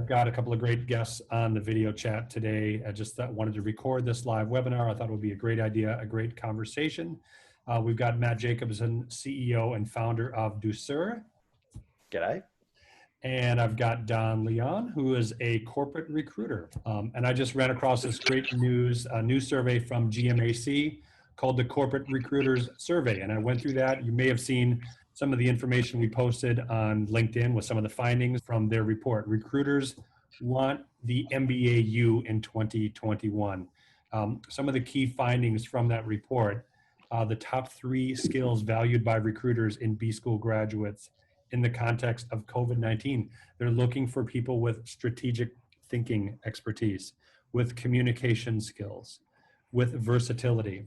I've got a couple of great guests on the video chat today. I just wanted to record this live webinar. I thought it would be a great idea, a great conversation. We've got Matt Jacobson, CEO and founder of Ducere. G'day. And I've got Don Leon, who is a corporate recruiter. And I just ran across this great news survey from GMAC called the Corporate Recruiters Survey. And I went through that. You may have seen some of the information we posted on LinkedIn with some of the findings from their report. Recruiters want the MBA in 2021. Some of the key findings from that report, the top 3 skills valued by recruiters in B school graduates in the context of COVID-19. They're looking for people with strategic thinking expertise, with communication skills, with versatility.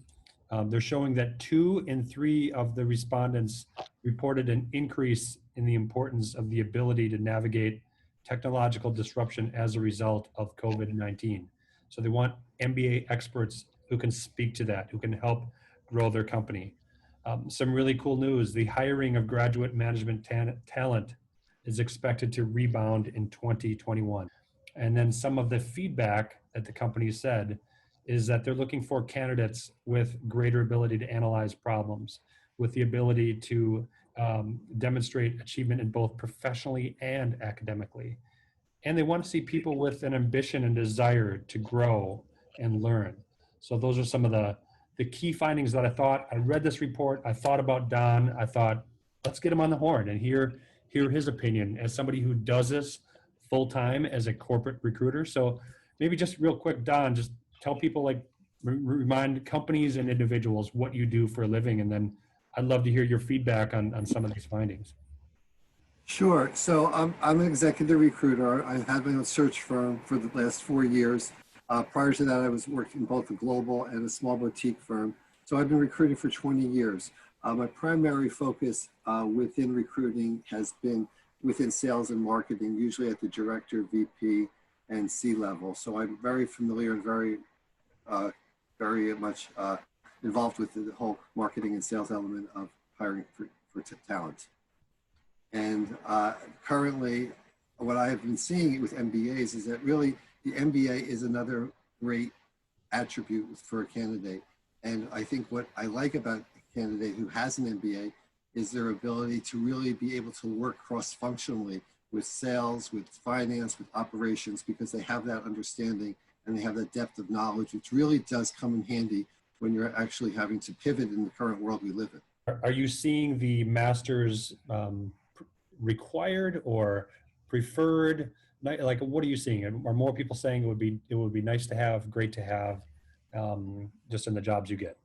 They're showing that 2 in 3 of the respondents reported an increase in the importance of the ability to navigate technological disruption as a result of COVID-19. So they want MBA experts who can speak to that, who can help grow their company. Some really cool news, the hiring of graduate management talent is expected to rebound in 2021. And then some of the feedback that the company said is that they're looking for candidates with greater ability to analyze problems, with the ability to demonstrate achievement in both professionally and academically. And they want to see people with an ambition and desire to grow and learn. So those are some of the key findings that I read this report, I thought about Don, I thought, let's get him on the horn and hear his opinion as somebody who does this full-time as a corporate recruiter. So maybe just real quick, Don, just tell people, like, remind companies and individuals what you do for a living, and then I'd love to hear your feedback on some of these findings. Sure. So I'm an executive recruiter. I've had my own search firm for the last 4 years. Prior to that, I was working both a global and a small boutique firm. So I've been recruiting for 20 years. My primary focus within recruiting has been within sales and marketing, usually at the director, VP, and C level. So I'm very familiar and very much involved with the whole marketing and sales element of hiring for talent. And currently, what I have been seeing with MBAs is that really the MBA is another great attribute for a candidate. And I think what I like about a candidate who has an MBA is their ability to really be able to work cross-functionally with sales, with finance, with operations, because they have that understanding and they have that depth of knowledge, which really does come in handy when you're actually having to pivot in the current world we live in. Are you seeing the master's required or preferred? Like, what are you seeing? Are more people saying it would be nice to have, great to have, just in the jobs you get?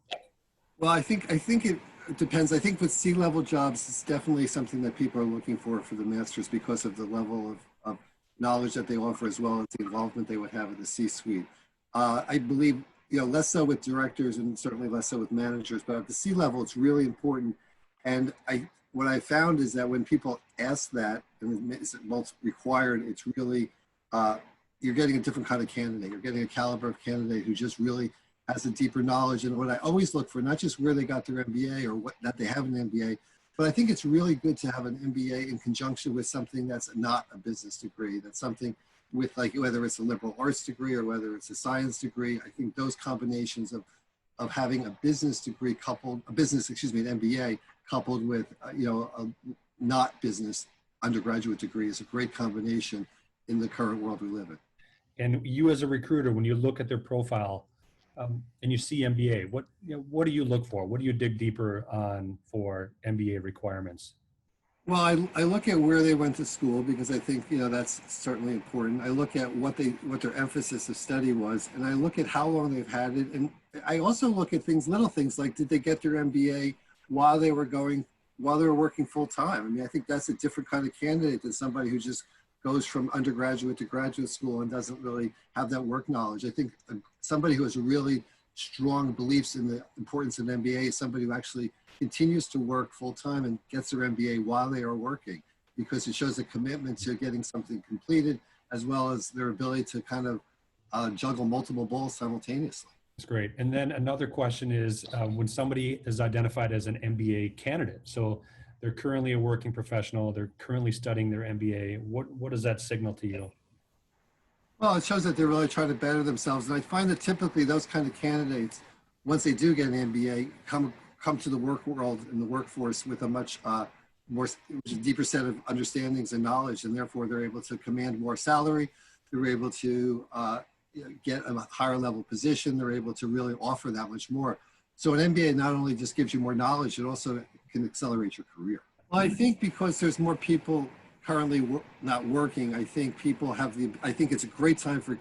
Well, I think it depends. I think with C-level jobs, it's definitely something that people are looking for the masters because of the level of knowledge that they offer, as well as the involvement they would have in the C-suite. I believe, less so with directors and certainly less so with managers, but at the C-level, it's really important. And what I found is that when people ask that, and it's both required, it's really, you're getting a different kind of candidate. You're getting a caliber of candidate who just really has a deeper knowledge. And what I always look for, not just where they got their MBA or that they have an MBA, but I think it's really good to have an MBA in conjunction with something that's not a business degree. That's something with, like, whether it's a liberal arts degree or whether it's a science degree. I think those combinations of having a business degree an MBA coupled with, a not business undergraduate degree is a great combination in the current world we live in. And you as a recruiter, when you look at their profile and you see MBA, what do you look for? What do you dig deeper on for MBA requirements? Well, I look at where they went to school, because I think, that's certainly important. I look at what their emphasis of study was, and I look at how long they've had it. And I also look at little things like, did they get their MBA while they were working full time? I mean, I think that's a different kind of candidate than somebody who just goes from undergraduate to graduate school and doesn't really have that work knowledge. I think somebody who has really strong beliefs in the importance of MBA is somebody who actually continues to work full time and gets their MBA while they are working, because it shows a commitment to getting something completed, as well as their ability to kind of juggle multiple balls simultaneously. That's great. And then another question is, when somebody is identified as an MBA candidate, so they're currently a working professional, they're currently studying their MBA, what does that signal to you? Well, it shows that they're really trying to better themselves. And I find that typically those kind of candidates, once they do get an MBA, come to the work world and the workforce with a much more deeper set of understandings and knowledge, and therefore they're able to command more salary. They're able to get a higher level position. They're able to really offer that much more. So an MBA not only just gives you more knowledge, it also can accelerate your career. Well, I think because there's more people currently not working, I think people have I think it's a great time for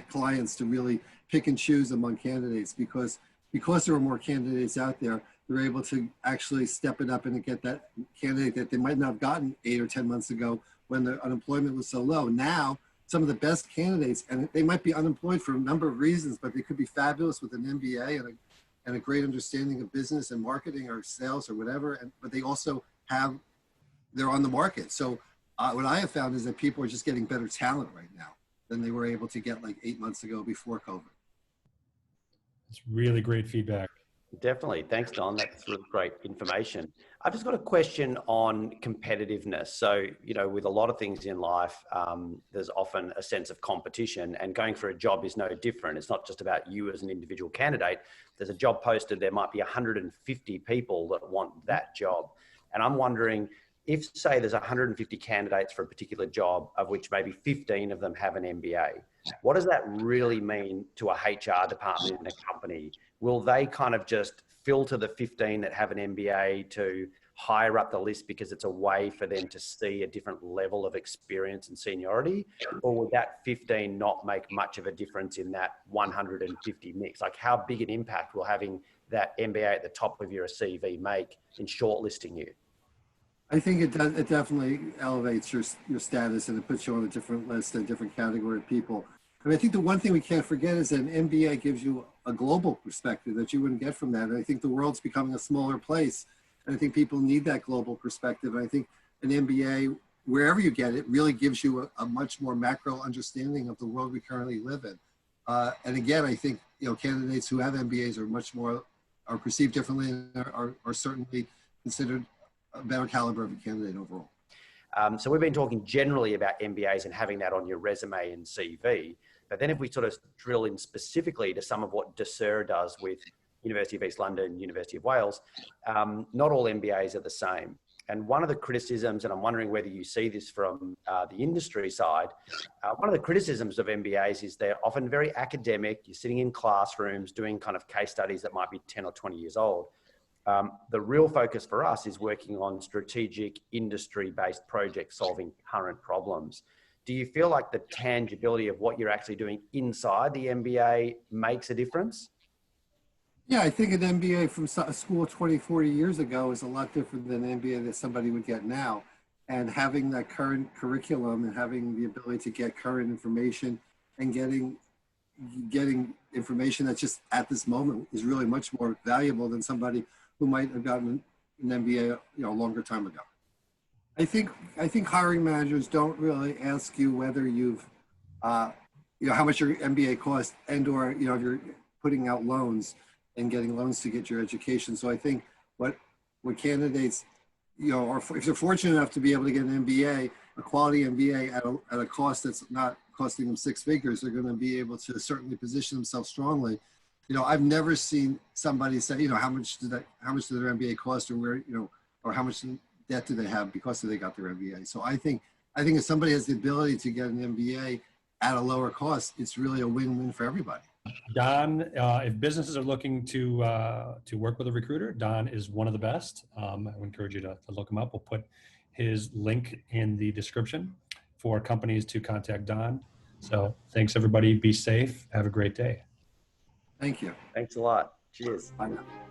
clients to really pick and choose among candidates because there are more candidates out there, they're able to actually step it up and get that candidate that they might not have gotten 8 or 10 months ago when the unemployment was so low. Now, some of the best candidates, and they might be unemployed for a number of reasons, but they could be fabulous with an MBA and a great understanding of business and marketing or sales or whatever, but they also they're on the market. So what I have found is that people are just getting better talent right now than they were able to get like 8 months ago before COVID. It's really great feedback. Definitely. Thanks, Don. That's really great information. I've just got a question on competitiveness. So, with a lot of things in life, there's often a sense of competition, and going for a job is no different. It's not just about you as an individual candidate. There's a job posted, there might be 150 people that want that job. And I'm wondering if, say, there's 150 candidates for a particular job, of which maybe 15 of them have an MBA, what does that really mean to a HR department in a company? Will they kind of just filter the 15 that have an MBA to higher up the list because it's a way for them to see a different level of experience and seniority? Or would that 15 not make much of a difference in that 150 mix? Like, how big an impact will having that MBA at the top of your CV make in shortlisting you? I think it does. It definitely elevates your status, and it puts you on a different list and a different category of people. I mean, I think the one thing we can't forget is that an MBA gives you a global perspective that you wouldn't get from that. And I think the world's becoming a smaller place, and I think people need that global perspective. And I think an MBA, wherever you get it, really gives you a much more macro understanding of the world we currently live in. And again, I think candidates who have MBAs are perceived differently and are certainly considered a better caliber of a candidate overall. So we've been talking generally about MBAs and having that on your resume and CV. But then if we sort of drill in specifically to some of what Ducere does with University of East London, University of Wales, not all MBAs are the same. And one of the criticisms, and I'm wondering whether you see this from the industry side, one of the criticisms of MBAs is they're often very academic. You're sitting in classrooms doing kind of case studies that might be 10 or 20 years old. The real focus for us is working on strategic industry-based projects solving current problems. Do you feel like the tangibility of what you're actually doing inside the MBA makes a difference? Yeah, I think an MBA from a school 20, 40 years ago is a lot different than an MBA that somebody would get now. And having that current curriculum and having the ability to get current information and getting information that's just at this moment is really much more valuable than somebody who might have gotten an MBA a longer time ago. I think hiring managers don't really ask you whether you've how much your MBA costs, and or if you're putting out loans and getting loans to get your education. So I think what candidates are, if they're fortunate enough to be able to get an MBA, a quality MBA at a cost that's not costing them 6 figures, they're going to be able to certainly position themselves strongly. I've never seen somebody say, how much did their MBA cost, or where, or how much debt do they have because they got their MBA. So I think if somebody has the ability to get an MBA at a lower cost, it's really a win-win for everybody. Don, if businesses are looking to work with a recruiter, Don is one of the best. I would encourage you to look him up. We'll put his link in the description for companies to contact Don. So thanks everybody. Be safe. Have a great day. Thank you. Thanks a lot. Cheers. Bye now.